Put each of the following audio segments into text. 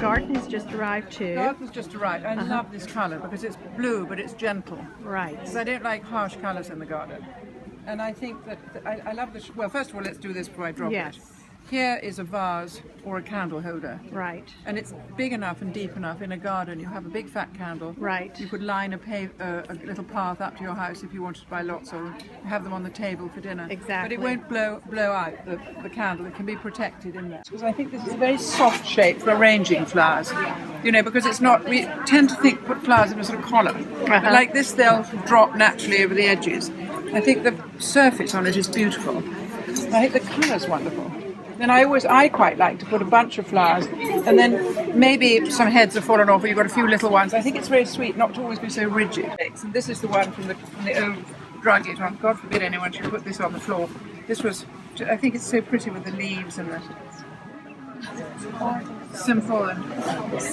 garden has just arrived too. The garden's just arrived. I love this colour because it's blue but it's gentle. Right. Because I don't like harsh colours in the garden. And I think that I love this. Well, first of all, let's do this before I drop Yes. it. Here is a vase or a candle holder. Right. And it's big enough and deep enough in a garden. You have a big fat candle. Right. You could line a little path up to your house if you wanted to buy lots, or have them on the table for dinner. Exactly. But it won't blow out the candle. It can be protected in there. Because I think this is a very soft shape for arranging flowers. You know, because it's not. We tend to put flowers in a sort of column. But like this, they'll drop naturally over the edges. I think the surface on it is beautiful. I think the colour's wonderful. And I quite like to put a bunch of flowers, and then maybe some heads have fallen off, or you've got a few little ones. I think it's very sweet not to always be so rigid. And this is the one from the old drugget one. God forbid anyone should put this on the floor. This was, I think it's so pretty with the leaves and the simple, and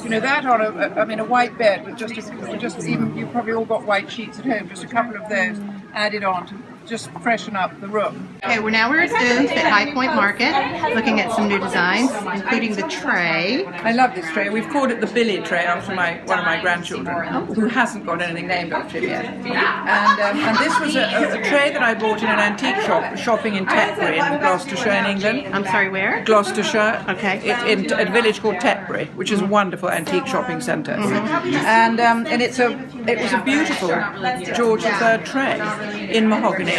you know, that on a white bed with just even, you probably all got white sheets at home, just a couple of those added on to just freshen up the room. Okay, we're at Oomph at High Point Market, looking at some new designs, including the tray. I love this tray. We've called it the Billy tray after one of my grandchildren, who hasn't got anything named after him yet. And this was a tray that I bought in an antique shop, shopping in Tetbury in Gloucestershire in England. I'm sorry, where? Gloucestershire. Okay. In a village called Tetbury, which is a wonderful antique shopping centre. And it was a beautiful George III tray in mahogany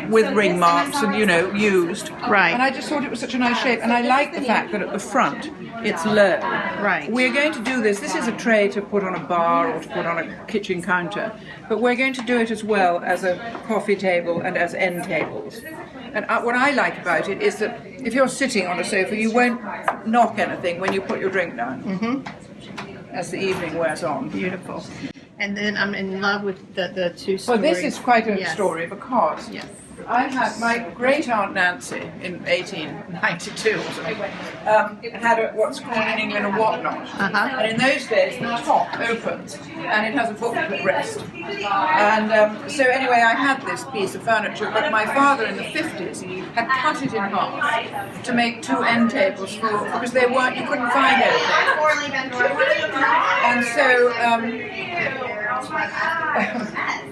with ring marks and, you know, used. Right. And I just thought it was such a nice shape, and I like the fact that at the front it's low. Right. We're going to do this. This is a tray to put on a bar or to put on a kitchen counter, but we're going to do it as well as a coffee table and as end tables. And what I like about it is that if you're sitting on a sofa, you won't knock anything when you put your drink down as the evening wears on. Beautiful. And then I'm in love with the two stories. Well, this is quite a story because Yes. I had my great aunt Nancy in 1892 or something, had what's called in England a whatnot. And in those days the top opens and it has a booklet rest. And so anyway, I had this piece of furniture, but my father in the 50s had cut it in half to make two end tables because you couldn't find anything.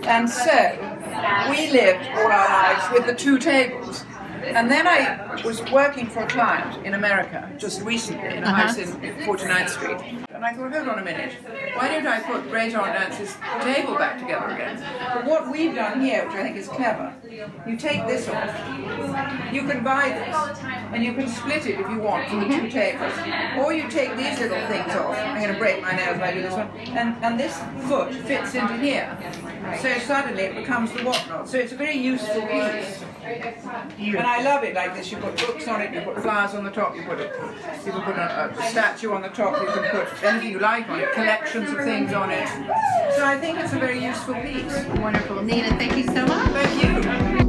And so we lived all our lives with the two tables. And then I was working for a client in America just recently in a house in 49th Street. And I thought, hold on a minute, why don't I put Great Aunt Nancy's table back together again? But what we've done here, which I think is clever, you take this off, you can buy this, and you can split it if you want from the two tables. Or you take these little things off, I'm going to break my nails when I do this one, and this foot fits into here. So suddenly it becomes the whatnot. So it's a very useful piece. And I love it like this. You put books on it, you put flowers on the top, you can put a statue on the top, you can put anything you like on it, collections of things on it. So I think it's a very useful piece. Wonderful. Nina, thank you so much. Thank you.